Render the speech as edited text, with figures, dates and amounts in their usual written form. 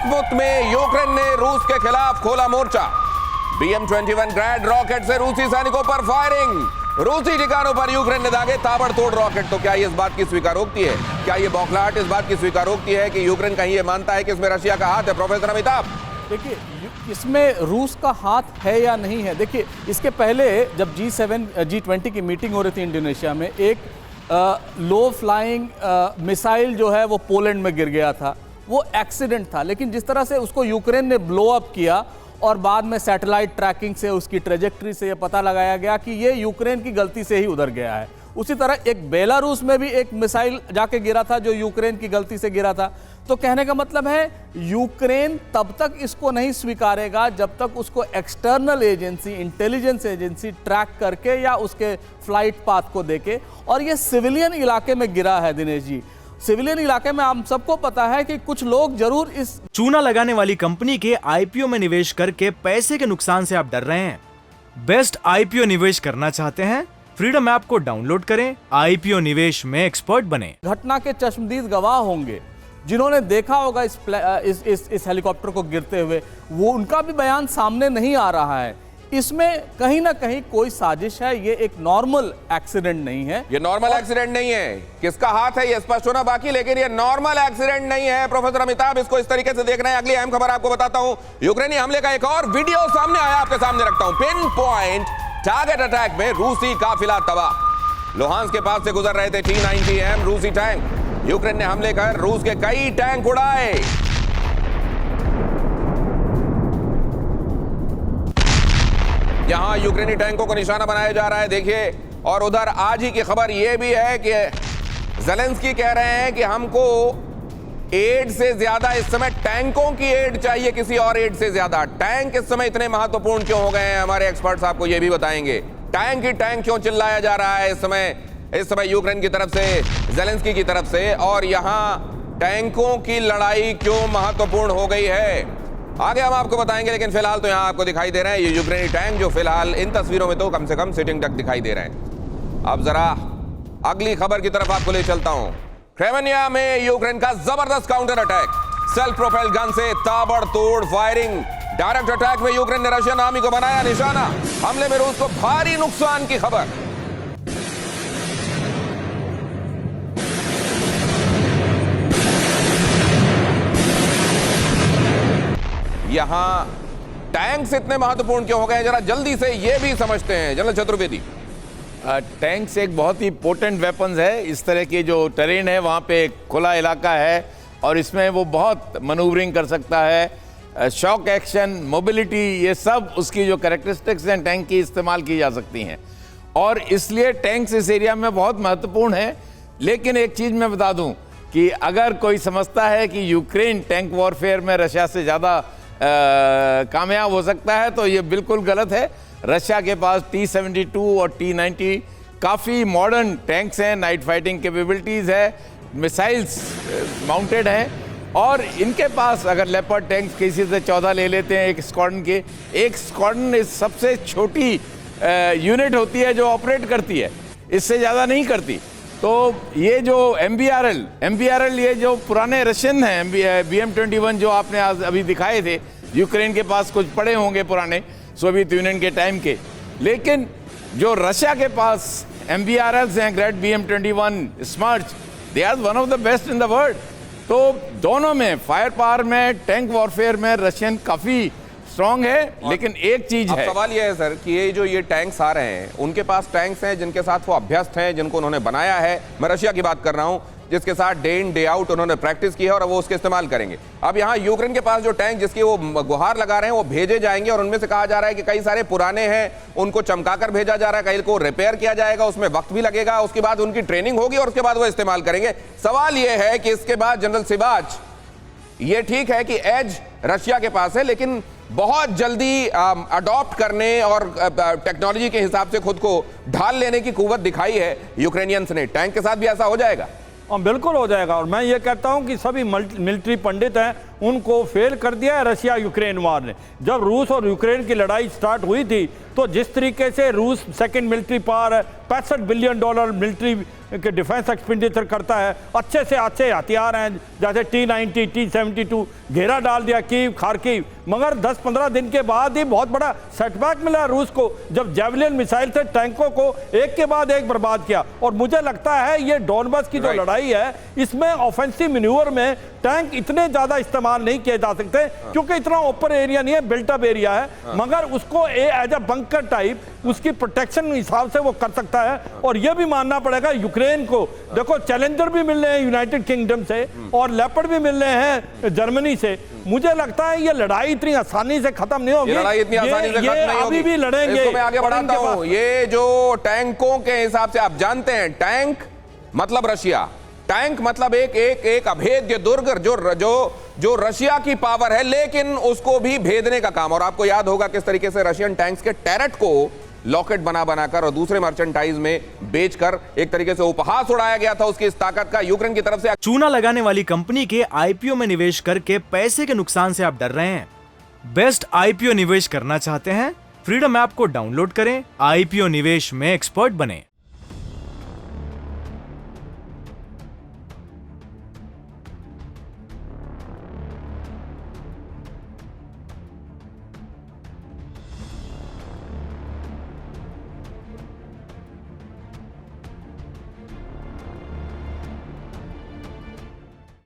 Bakhmut में Ukraine ने रूस के खिलाफ खोला मोर्चा। BM-21 ग्रैड रॉकेट से रूसी सैनिकों पर फायरिंग। रूसी ठिकानों पर यूक्रेन ने दागे ताबड़तोड़ रॉकेट। तो क्या ये इस बात की स्वीकारोक्ति है, क्या ये बौखलाहट इस बात की स्वीकारोक्ति है कि यूक्रेन कहीं ये मानता है कि इसमें रशिया का हाथ है? प्रोफेसर अमिताभ, देखिए, इसमें रूस का हाथ है या नहीं है। देखिए, इसके पहले जब G20 की मीटिंग हो रही थी इंडोनेशिया में, एक लो फ्लाइंग मिसाइल जो है वो पोलैंड में गिर गया था। वो एक्सीडेंट था, लेकिन जिस तरह से उसको यूक्रेन ने ब्लो अप किया और बाद में सैटेलाइट ट्रैकिंग से उसकी ट्रेजेक्ट्री से ये पता लगाया गया कि ये यूक्रेन की गलती से ही उधर गया है। उसी तरह एक बेलारूस में भी एक मिसाइल जाके गिरा था जो यूक्रेन की गलती से गिरा था। तो कहने का मतलब है यूक्रेन तब तक इसको नहीं स्वीकारेगा जब तक उसको external agency, intelligence agency track करके या उसके फ्लाइट पाथ को देके। और ये सिविलियन इलाके में गिरा है दिनेश जी। सिविलियन इलाके में हम सबको पता है कि कुछ लोग जरूर इस चूना लगाने वाली कंपनी के आईपीओ में निवेश करके पैसे के नुकसान से आप डर रहे हैं? बेस्ट आईपीओ निवेश करना चाहते हैं? फ्रीडम ऐप को डाउनलोड करें, आईपीओ निवेश में एक्सपर्ट बने। घटना के चश्मदीद गवाह होंगे जिन्होंने देखा होगा इस हेलीकॉप्टर को गिरते हुए, वो उनका भी बयान सामने नहीं आ रहा है। इसमें कहीं ना कहीं कोई साजिश है। ये एक नॉर्मल एक्सीडेंट नहीं है। ये नॉर्मल एक्सीडेंट नहीं है। किसका हाथ है ये स्पष्ट होना बाकी, लेकिन ये नॉर्मल एक्सीडेंट नहीं है। प्रोफेसर अमिताभ, इसको इस तरीके से देखना है। अगली अहम खबर आपको बताता हूं। यूक्रेनी हमले का एक और वीडियो सामने आया, आपके सामने रखता हूं। पिन पॉइंट टारगेट अटैक में रूसी काफिला तबाह। लुहांस्क के पास से गुजर रहे थे T-90M रूसी टैंक। यूक्रेन ने हमले कर रूस के कई टैंक उड़ाए। यहां यूक्रेनी टैंकों को निशाना बनाया जा रहा है, देखिए। और उधर आज ही की खबर यह भी है कि ज़ेलेंस्की कह रहे हैं कि हमको एड से ज्यादा इस समय टैंकों की एड चाहिए, किसी और एड से ज्यादा। टैंक इस समय इतने महत्वपूर्ण क्यों हो गए हैं, हमारे एक्सपर्ट्स आपको यह भी बताएंगे। टैंक ही टैंक क्यों चिल्लाया जा रहा है इस समय यूक्रेन की तरफ से, ज़ेलेंस्की की तरफ से। और यहां टैंकों की लड़ाई क्यों महत्वपूर्ण हो गई है, आगे हम आपको बताएंगे। लेकिन फिलहाल तो यहां आपको दिखाई दे रहे हैं ये यूक्रेनी टैंक, जो फिलहाल इन तस्वीरों में तो कम से कम सिटिंग तक दिखाई दे रहे हैं। अब जरा अगली खबर की तरफ आपको ले चलता हूं। क्रेमिया में यूक्रेन का जबरदस्त counter attack. Self propel gun से ताबड़तोड़ फायरिंग। डायरेक्ट अटैक में यूक्रेन ने रशियन आर्मी को बनाया निशाना। हमले में रूस को भारी नुकसान की खबर। यहां टैंक्स इतने महत्वपूर्ण क्यों हो गए, जरा जल्दी से ये भी समझते हैं जनरल चतुर्वेदी। टैंक्स एक बहुत ही पोटेंट वेपन्स है। इस तरह की जो टेरेन है वहाँ पे खुला इलाका है और इसमें वो बहुत मनूवरिंग कर सकता है। शॉक एक्शन, मोबिलिटी, ये सब उसकी जो कैरेक्टरिस्टिक्स हैं टैंक की इस्तेमाल की जा सकती हैं और इसलिए टैंक्स इस एरिया में बहुत महत्वपूर्ण है। लेकिन एक चीज़ मैं बता दूं कि अगर कोई समझता है कि यूक्रेन टैंक वॉरफेयर में रशिया से ज़्यादा कामयाब हो सकता है तो ये बिल्कुल गलत है। रशिया के पास T-72 और T-90 काफ़ी मॉडर्न टैंक्स हैं, नाइट फाइटिंग कैपेबिलिटीज़ है, मिसाइल्स माउंटेड हैं और इनके पास अगर लेपर्ड टैंक्स किसी से 14 ले लेते हैं एक स्क्वाड्रन के, एक स्क्वाड्रन सबसे छोटी यूनिट होती है जो ऑपरेट करती है, इससे ज़्यादा नहीं करती। तो ये जो MBRL ये जो पुराने रशियन हैं, BM-21 जो आपने आज अभी दिखाए थे, यूक्रेन के पास कुछ पड़े होंगे पुराने सोवियत यूनियन के टाइम के, लेकिन जो रशिया के पास MBRLs हैं, great BM-21 Smerch, they are one of the best in the world. तो दोनों में, फायर पावर में, टैंक वॉरफेयर में रशियन काफ़ी स्ट्रॉन्ग है। लेकिन एक चीज है, सवाल यह है सर कि ये टैंक्स आ रहे हैं, उनके पास टैंक्स हैं जिनके साथ वो अभ्यस्त हैं, जिनको उन्होंने बनाया है। मैं रशिया की बात कर रहा हूं, जिसके साथ डे इन डे आउट उन्होंने प्रैक्टिस की है और वो उसके इस्तेमाल करेंगे। अब यहाँ यूक्रेन के पास जो टैंक जिसकी वो गुहार लगा रहे हैं वो भेजे जाएंगे और उनमें से कहा जा रहा है कि कई सारे पुराने हैं, उनको चमकाकर भेजा जा रहा है, कई को रिपेयर किया जाएगा, उसमें वक्त भी लगेगा, उसके बाद उनकी ट्रेनिंग होगी और उसके बाद वो इस्तेमाल करेंगे। सवाल ये है कि इसके बाद जनरल सिवाच, ये ठीक है कि एज रशिया के पास है, लेकिन बहुत जल्दी अडॉप्ट करने और टेक्नोलॉजी के हिसाब से खुद को ढाल लेने की कुव्वत दिखाई है यूक्रेनियंस ने। टैंक के साथ भी ऐसा हो जाएगा? बिल्कुल हो जाएगा। और मैं ये कहता हूं कि सभी मिलिट्री पंडित हैं, उनको फेल कर दिया है रशिया यूक्रेन वार ने। जब रूस और यूक्रेन की लड़ाई स्टार्ट हुई थी तो जिस तरीके से रूस सेकंड मिलिट्री पावर है, $65 बिलियन मिलिट्री कि डिफेंस एक्सपेंडिचर करता है, अच्छे से अच्छे हथियार हैं जैसे T-90, T-72, घेरा डाल दिया कीव, खार्किव, मगर 10-15 दिन के बाद ही बहुत बड़ा सेटबैक मिला रूस को जब जेवलिन मिसाइल से टैंकों को एक के बाद एक बर्बाद किया। और मुझे लगता है ये डॉनबस की जो लड़ाई है इसमें ऑफेंसिव मैन्यूवर में टैंक इतने ज्यादा इस्तेमाल नहीं किए जा सकते क्योंकि इतना ओपन एरिया नहीं है, बिल्टअप एरिया है, मगर उसको एज अ बंकर टाइप उसकी प्रोटेक्शन हिसाब से वो कर सकता है। और ये भी मानना पड़ेगा यूक्रेन को, देखो चैलेंजर भी मिल रहे हैं यूनाइटेड किंगडम से और लेपर्ड भी मिल रहे हैं जर्मनी से। मुझे लगता है ये लड़ाई इतनी आसानी से खत्म नहीं होगी, ये लड़ाई इतनी आसानी से खत्म नहीं होगी, अभी भी लड़ेंगे। इसको मैं आगे बढ़ाता हूं। ये जो टैंकों के हिसाब से आप जानते हैं, टैंक मतलब रशिया, टैंक मतलब एक अभेद्य दुर्ग जो रशिया की पावर है, लेकिन उसको भी भेदने का काम। और आपको याद होगा किस तरीके से रशियन टैंक्स के टैरेट को लॉकेट बनाकर और दूसरे मर्चेंटाइज में बेचकर एक तरीके से उपहास उड़ाया गया था उसकी इस ताकत का यूक्रेन की तरफ से। चूना लगाने वाली कंपनी के आईपीओ में निवेश करके पैसे के नुकसान से आप डर रहे हैं? बेस्ट आईपीओ निवेश करना चाहते हैं? फ्रीडम ऐप को डाउनलोड करें, आईपीओ निवेश में एक्सपर्ट बने।